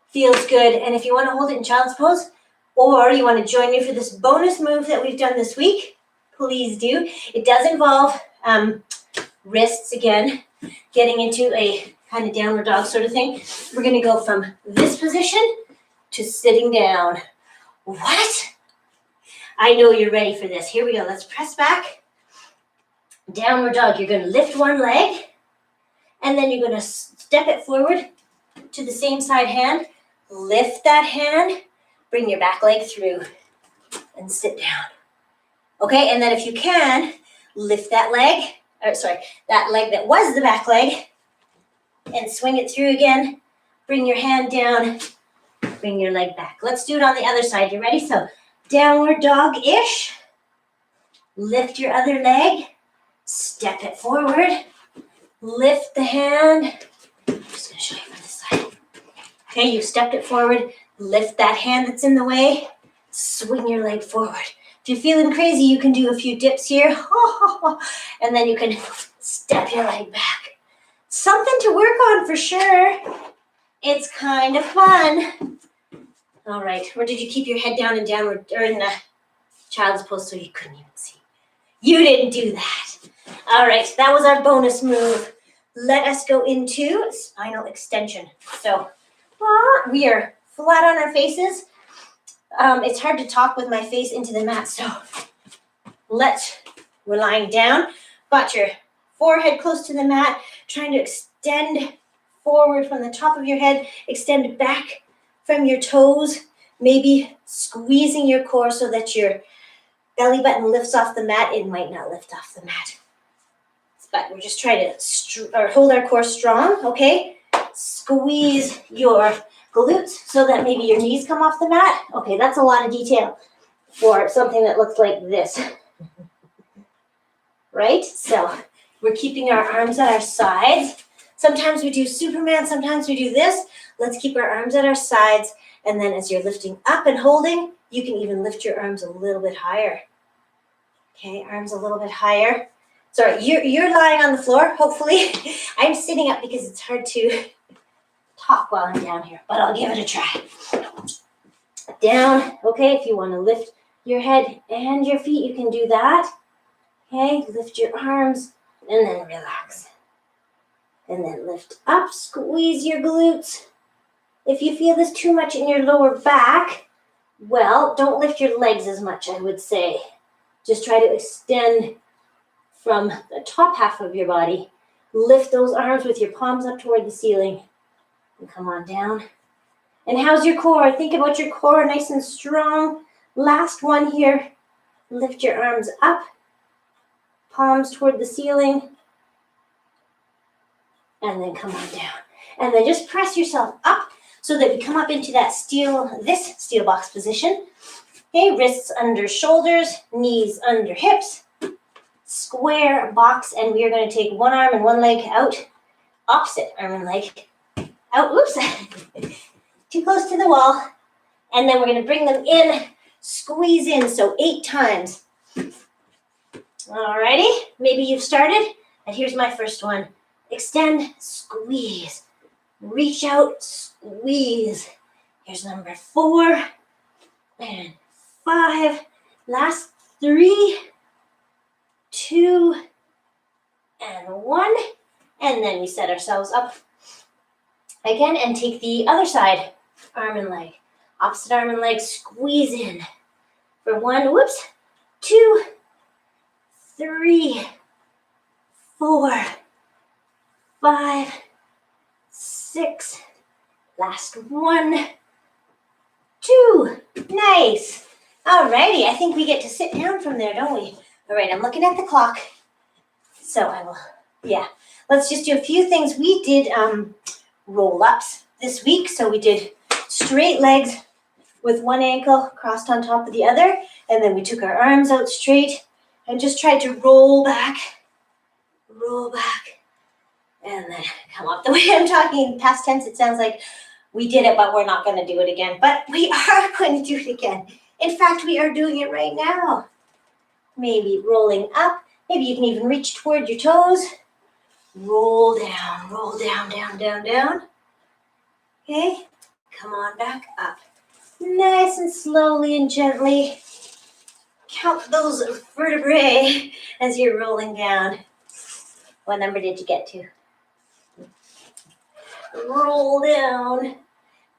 [SPEAKER 1] Feels good. And if you want to hold it in child's pose, or you want to join me for this bonus move that we've done this week, please do. It does involve wrists again, getting into a kind of downward dog sort of thing. We're going to go from this position to sitting down. What? I know you're ready for this. Here we go. Let's press back. Downward dog. You're going to lift one leg, and then you're going to step it forward to the same side hand. Lift that hand. Bring your back leg through and sit down. Okay, and then if you can, lift that leg, that leg that was the back leg, and swing it through again. Bring your hand down. Bring your leg back. Let's do it on the other side. You ready? So downward dog-ish. Lift your other leg. Step it forward. Lift the hand. I'm just going to show you from this side. Okay, you stepped it forward. Lift that hand that's in the way. Swing your leg forward. If you're feeling crazy, you can do a few dips here. And then you can step your leg back. Something to work on for sure. It's kind of fun. All right, or did you keep your head down and downward, or in the child's pose so you couldn't even see? You didn't do that. All right, that was our bonus move. Let us go into spinal extension. So we are flat on our faces. It's hard to talk with my face into the mat, so we're lying down. Got your forehead close to the mat, trying to extend forward from the top of your head, extend back from your toes, maybe squeezing your core so that your belly button lifts off the mat. It might not lift off the mat, but we're just trying to hold our core strong, okay? Squeeze your glutes so that maybe your knees come off the mat. Okay, that's a lot of detail for something that looks like this. Right? So we're keeping our arms at our sides. Sometimes we do Superman, sometimes we do this. Let's keep our arms at our sides, and then as you're lifting up and holding, you can even lift your arms a little bit higher. Okay, arms a little bit higher. Sorry, you're lying on the floor, hopefully. I'm sitting up because it's hard to talk while I'm down here, but I'll give it a try. Down, okay, if you want to lift your head and your feet, you can do that. Okay, lift your arms and then relax. And then lift up, squeeze your glutes. If you feel this too much in your lower back, well, don't lift your legs as much, I would say. Just try to extend from the top half of your body. Lift those arms with your palms up toward the ceiling. And come on down. And how's your core? Think about your core nice and strong. Last one here. Lift your arms up. Palms toward the ceiling. And then come on down. And then just press yourself up so that we come up into that this steel box position. Okay, wrists under shoulders, knees under hips, square box, and we are going to take one arm and one leg out, opposite arm and leg out. Oops, too close to the wall. And then we're going to bring them in, squeeze in, so 8 times. Alrighty, maybe you've started, and here's my first one. Extend, squeeze, reach out, squeeze. Here's number 4 and 5. Last 3, 2, and 1. And then we set ourselves up again and take the other side, arm and leg. Opposite arm and leg, squeeze in. For 1, whoops, 2, 3, 4, 5, 6. Last 1, 2. Nice. Alrighty, I think we get to sit down from there, don't we? All right, I'm looking at the clock. So I will, let's just do a few things. We did roll-ups this week. So we did straight legs with one ankle crossed on top of the other. And then we took our arms out straight and just tried to roll back, and then come up. The way I'm talking past tense, it sounds like we did it, but we're not going to do it again. But we are going to do it again. In fact, we are doing it right now. Maybe rolling up. Maybe you can even reach toward your toes. Roll down, down. Okay, come on back up. Nice and slowly and gently. Count those vertebrae as you're rolling down. What number did you get to? Roll down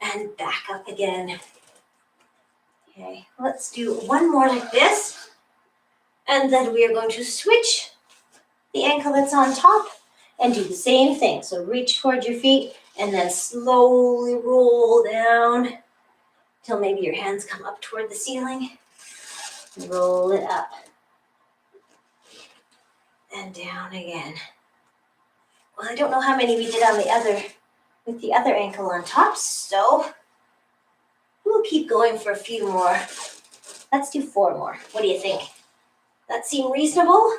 [SPEAKER 1] and back up again. Okay, let's do one more like this. And then we are going to switch the ankle that's on top and do the same thing. So reach towards your feet and then slowly roll down till maybe your hands come up toward the ceiling. Roll it up and down again. Well, I don't know how many we did on with the other ankle on top, so we'll keep going for a few more. Let's do 4 more. What do you think? That seem reasonable?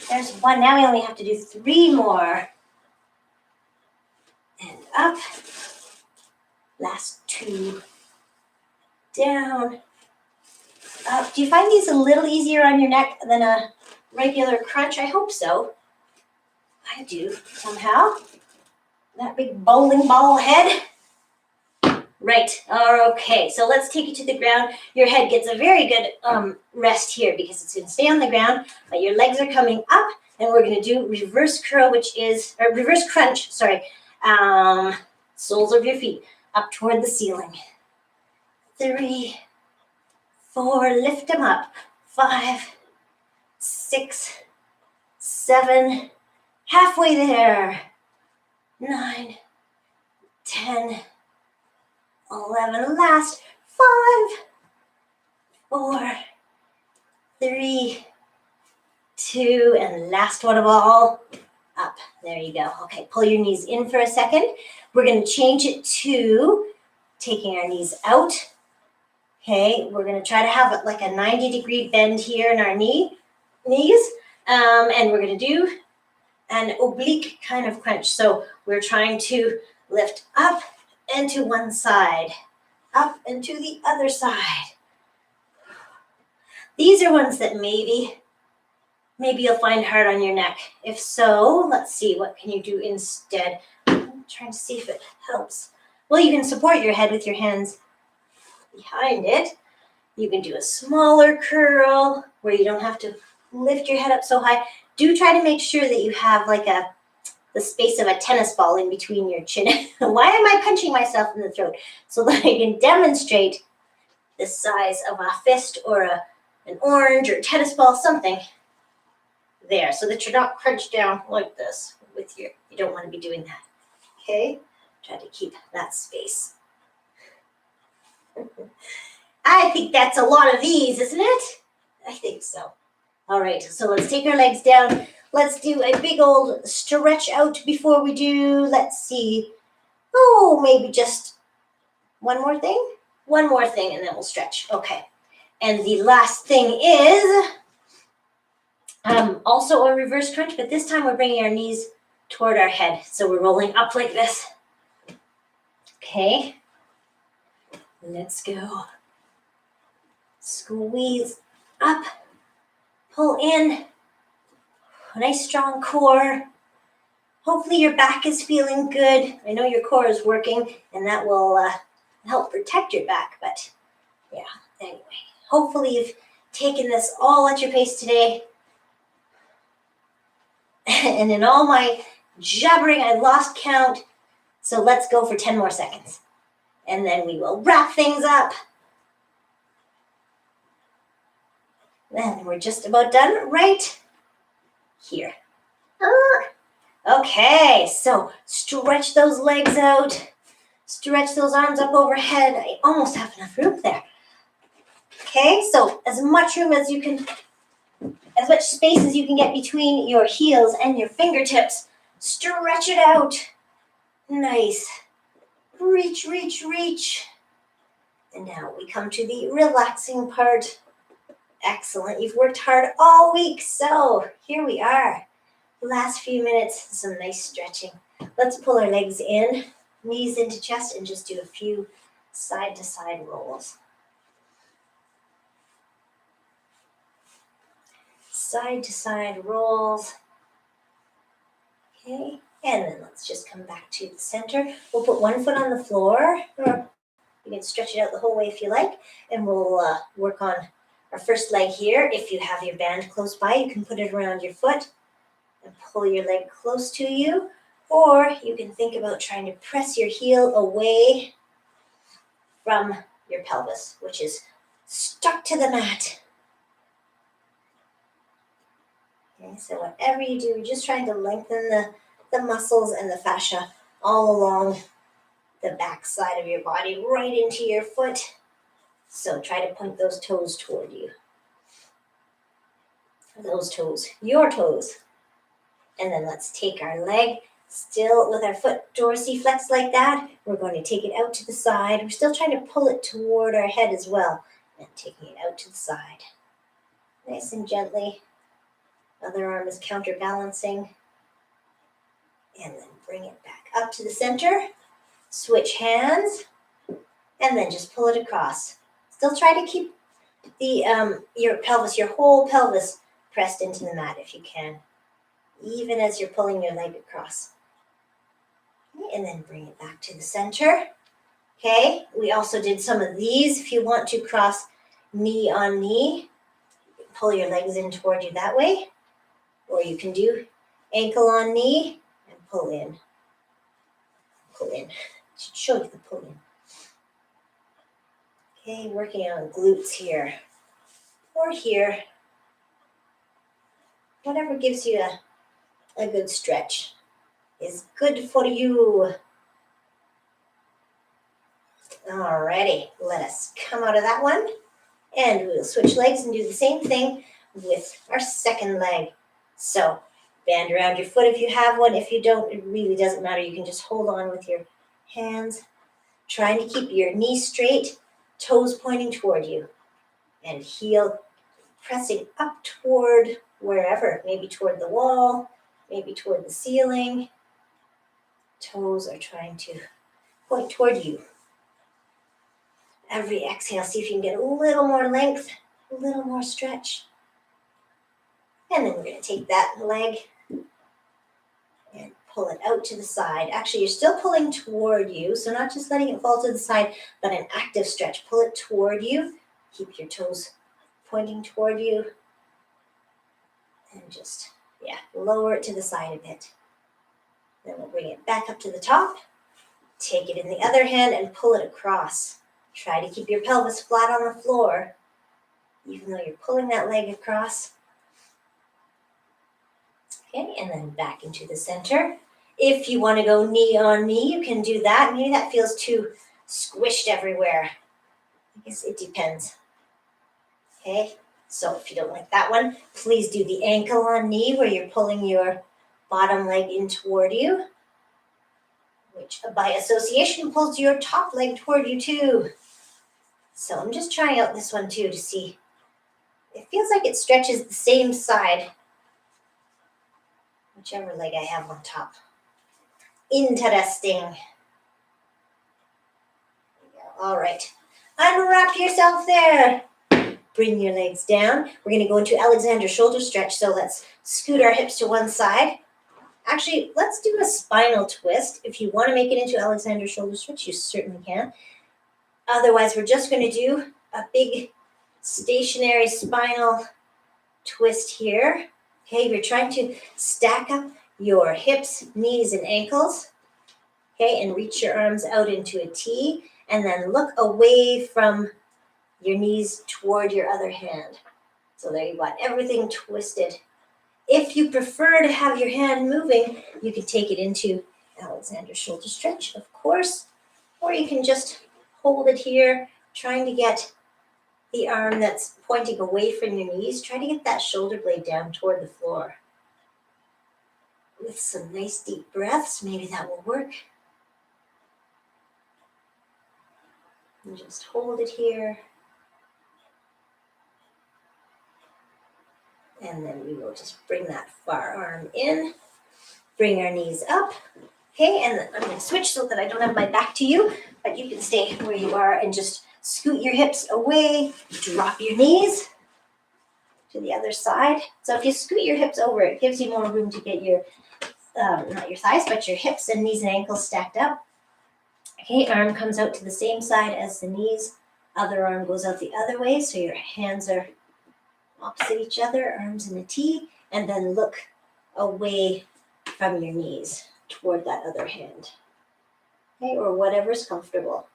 [SPEAKER 1] There's 1. Now we only have to do 3 more. And up. Last 2. Down. Up. Do you find these a little easier on your neck than a regular crunch? I hope so. I do, somehow. That big bowling ball head. Right, okay, so let's take it to the ground. Your head gets a very good rest here because it's going to stay on the ground, but your legs are coming up, and we're going to do reverse curl, reverse crunch, soles of your feet up toward the ceiling. 3, 4, lift them up. 5, 6, 7, halfway there. 9, 10, 11, last 5, 4, 3, 2, and last one of all, up. There you go. Okay, pull your knees in for a second. We're going to change it to taking our knees out. Okay, we're going to try to have it like a 90-degree bend here in our knees, and we're going to do an oblique kind of crunch. So we're trying to lift up and to one side, up and to the other side. These are ones that maybe you'll find hard on your neck. If so, let's see, what can you do instead? I'm trying to see if it helps. Well, you can support your head with your hands behind it. You can do a smaller curl where you don't have to lift your head up so high. Do try to make sure that you have like the space of a tennis ball in between your chin. Why am I punching myself in the throat? So that I can demonstrate the size of a fist or an orange or a tennis ball, something there, so that you're not crunched down like this with you don't want to be doing that. Okay? Try to keep that space. I think that's a lot of these, isn't it? I think so. All right, so let's take our legs down. Let's do a big old stretch out before we do, let's see, Oh, maybe just one more thing? One more thing and then we'll stretch. Okay. And the last thing is also a reverse crunch, but this time we're bringing our knees toward our head. So we're rolling up like this. Okay. Let's go. Squeeze up, pull in, nice strong core. Hopefully your back is feeling good. I know your core is working and that will help protect your back, but yeah, anyway. Hopefully you've taken this all at your pace today. And in all my jabbering, I lost count. So let's go for 10 more seconds. And then we will wrap things up. And we're just about done right here. Okay, so stretch those legs out. Stretch those arms up overhead. I almost have enough room there. Okay, so as much room as you can, as much space as you can get between your heels and your fingertips. Stretch it out. Nice. Reach, reach, reach. And now we come to the relaxing part. Excellent. You've worked hard all week, so here we are. Last few minutes, some nice stretching. Let's pull our legs in, knees into chest, and just do a few side-to-side rolls. Side-to-side rolls. Okay, and then let's just come back to the center. We'll put one foot on the floor, or you can stretch it out the whole way if you like, and we'll work on our first leg here. If you have your band close by, you can put it around your foot and pull your leg close to you, or you can think about trying to press your heel away from your pelvis, which is stuck to the mat. Okay, so whatever you do, you're just trying to lengthen the muscles and the fascia all along the back side of your body, right into your foot. So try to point those toes toward you. Those toes, your toes. And then let's take our leg, still with our foot dorsiflex like that. We're going to take it out to the side. We're still trying to pull it toward our head as well. And taking it out to the side. Nice and gently. Other arm is counterbalancing. And then bring it back up to the center. Switch hands. And then just pull it across. Still try to keep the your pelvis, your whole pelvis pressed into the mat if you can. Even as you're pulling your leg across. And then bring it back to the center. Okay, we also did some of these. If you want to cross knee on knee, pull your legs in toward you that way. Or you can do ankle on knee and pull in. Pull in. Should show you the pull in. Okay, working on glutes here. Or here. Whatever gives you a good stretch is good for you. Alrighty, let us come out of that one. And we'll switch legs and do the same thing with our second leg. So band around your foot if you have one. If you don't, it really doesn't matter. You can just hold on with your hands. Trying to keep your knee straight, toes pointing toward you. And heel pressing up toward wherever, maybe toward the wall, maybe toward the ceiling. Toes are trying to point toward you. Every exhale, see if you can get a little more length, a little more stretch. And then we're going to take that leg and pull it out to the side. Actually, you're still pulling toward you, so not just letting it fall to the side, but an active stretch. Pull it toward you. Keep your toes pointing toward you. And just, lower it to the side a bit. Then we'll bring it back up to the top. Take it in the other hand and pull it across. Try to keep your pelvis flat on the floor, even though you're pulling that leg across. Okay, and then back into the center. If you want to go knee on knee, you can do that. Maybe that feels too squished everywhere. I guess it depends. Okay, so if you don't like that one, please do the ankle on knee where you're pulling your bottom leg in toward you. which by association pulls your top leg toward you too. So I'm just trying out this one too to see. It feels like it stretches the same side, whichever leg I have on top. Interesting. All right. Unwrap yourself there. Bring your legs down. We're going to go into Alexander shoulder stretch. So let's scoot our hips to one side. Actually, let's do a spinal twist. If you want to make it into Alexander shoulder stretch, you certainly can. Otherwise, we're just going to do a big stationary spinal twist here. Okay, you're trying to stack up your hips, knees, and ankles. Okay, and reach your arms out into a T, and then look away from your knees toward your other hand. So there you got everything twisted. If you prefer to have your hand moving, you can take it into Alexander shoulder stretch, of course, or you can just hold it here, trying to get the arm that's pointing away from your knees. Try to get that shoulder blade down toward the floor. With some nice deep breaths, maybe that will work. And just hold it here. And then we will just bring that far arm in. Bring our knees up. Okay, and I'm going to switch so that I don't have my back to you, but you can stay where you are and just scoot your hips away. Drop your knees to the other side. So if you scoot your hips over, it gives you more room to get your, not your thighs, but your hips and knees and ankles stacked up. Okay, arm comes out to the same side as the knees. Other arm goes out the other way, so your hands are opposite each other, arms in a T, and then look away from your knees toward that other hand. Okay, or whatever's comfortable.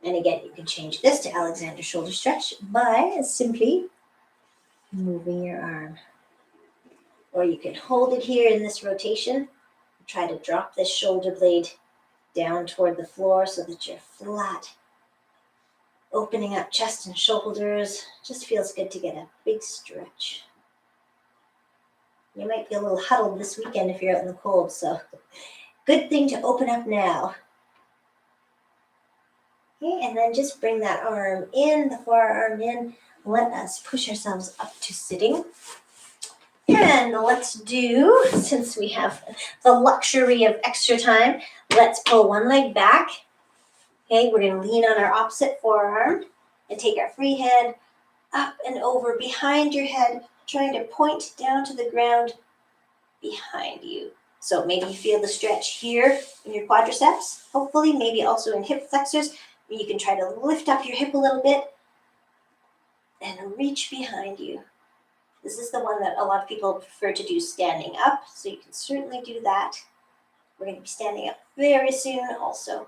[SPEAKER 1] And again, you can change this to Alexander shoulder stretch by simply moving your arm. Or you can hold it here in this rotation. Try to drop this shoulder blade down toward the floor so that you're flat. Opening up chest and shoulders. Just feels good to get a big stretch. You might be a little huddled this weekend if you're out in the cold, so good thing to open up now. Okay, and then just bring that arm in, the forearm in. Let us push ourselves up to sitting. And let's do, since we have the luxury of extra time, let's pull one leg back. Okay, we're going to lean on our opposite forearm and take our free hand up and over behind your head, trying to point down to the ground behind you. So maybe you feel the stretch here in your quadriceps, hopefully, maybe also in hip flexors. You can try to lift up your hip a little bit and reach behind you. This is the one that a lot of people prefer to do standing up, so you can certainly do that. We're going to be standing up very soon also.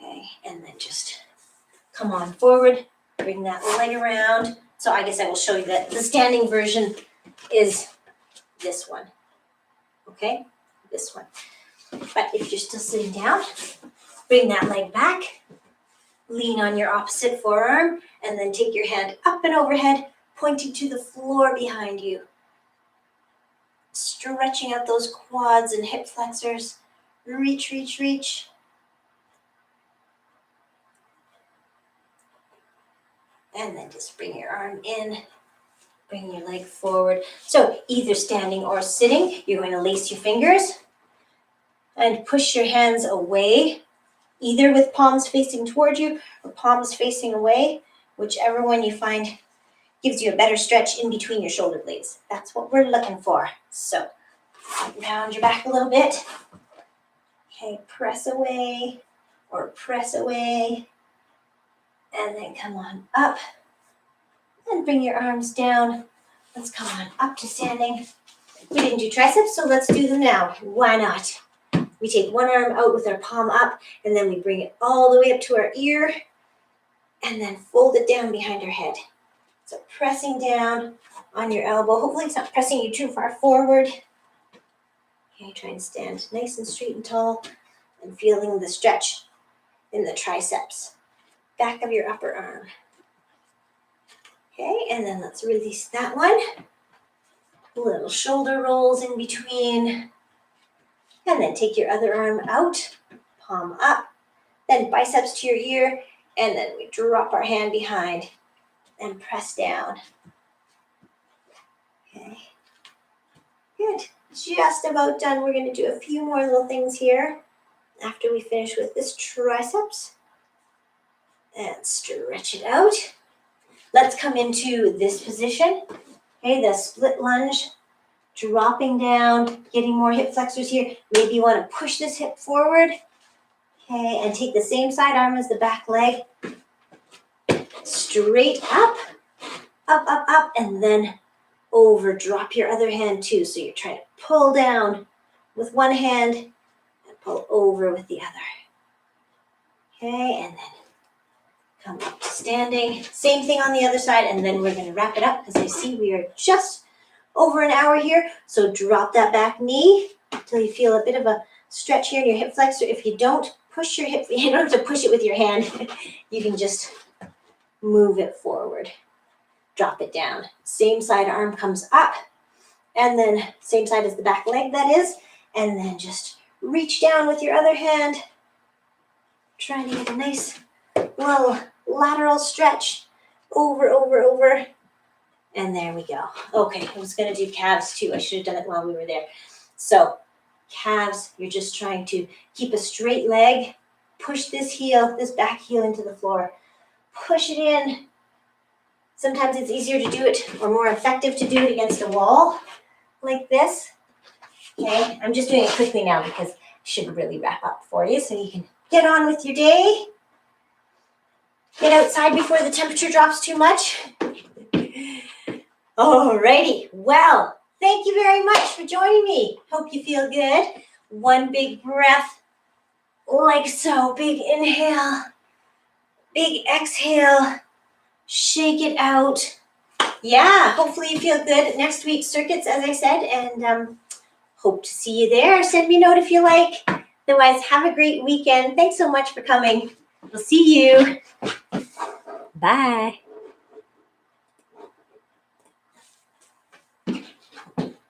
[SPEAKER 1] Okay, and then just come on forward, bring that leg around. So I guess I will show you that the standing version is this one. Okay, this one. But if you're still sitting down, bring that leg back, lean on your opposite forearm, and then take your hand up and overhead, pointing to the floor behind you. Stretching out those quads and hip flexors. Reach, reach, reach. And then just bring your arm in, bring your leg forward. So either standing or sitting, you're going to lace your fingers and push your hands away, either with palms facing toward you or palms facing away, whichever one you find gives you a better stretch in between your shoulder blades. That's what we're looking for. So round your back a little bit. Okay, press away or press away. And then come on up and bring your arms down. Let's come on up to standing. We didn't do triceps, so let's do them now. Why not? We take one arm out with our palm up, and then we bring it all the way up to our ear, and then fold it down behind our head. So pressing down on your elbow. Hopefully it's not pressing you too far forward. Okay, try and stand nice and straight and tall, and feeling the stretch in the triceps. Back of your upper arm. Okay, and then let's release that one. Little shoulder rolls in between. And then take your other arm out, palm up, then biceps to your ear, and then we drop our hand behind and press down. Okay, good. Just about done. We're going to do a few more little things here after we finish with this triceps. And stretch it out. Let's come into this position. Okay, the split lunge, dropping down, getting more hip flexors here. Maybe you want to push this hip forward. Okay, and take the same side arm as the back leg. Straight up, up, up, up, and then over. Drop your other hand too. So you're trying to pull down with one hand and pull over with the other. Okay, and then come up to standing. Same thing on the other side, and then we're going to wrap it up because I see we are just over an hour here. So drop that back knee until you feel a bit of a stretch here in your hip flexor. If you don't push your hip, you don't have to push it with your hand. You can just move it forward. Drop it down. Same side arm comes up, and then same side as the back leg, that is, and then just reach down with your other hand. Trying to get a nice little lateral stretch. Over, over, over. And there we go. Okay, I was going to do calves too. I should have done it while we were there. So calves, you're just trying to keep a straight leg. Push this heel, this back heel into the floor. Push it in. Sometimes it's easier to do it or more effective to do it against a wall like this. Okay, I'm just doing it quickly now because I should really wrap up for you so you can get on with your day. Get outside before the temperature drops too much. Alrighty, well, thank you very much for joining me. Hope you feel good. One big breath, like so. Big inhale, big exhale. Shake it out. Yeah, hopefully you feel good. Next week's circuits, as I said, and hope to see you there. Send me a note if you like. Otherwise, have a great weekend. Thanks so much for coming. We'll see you. Bye.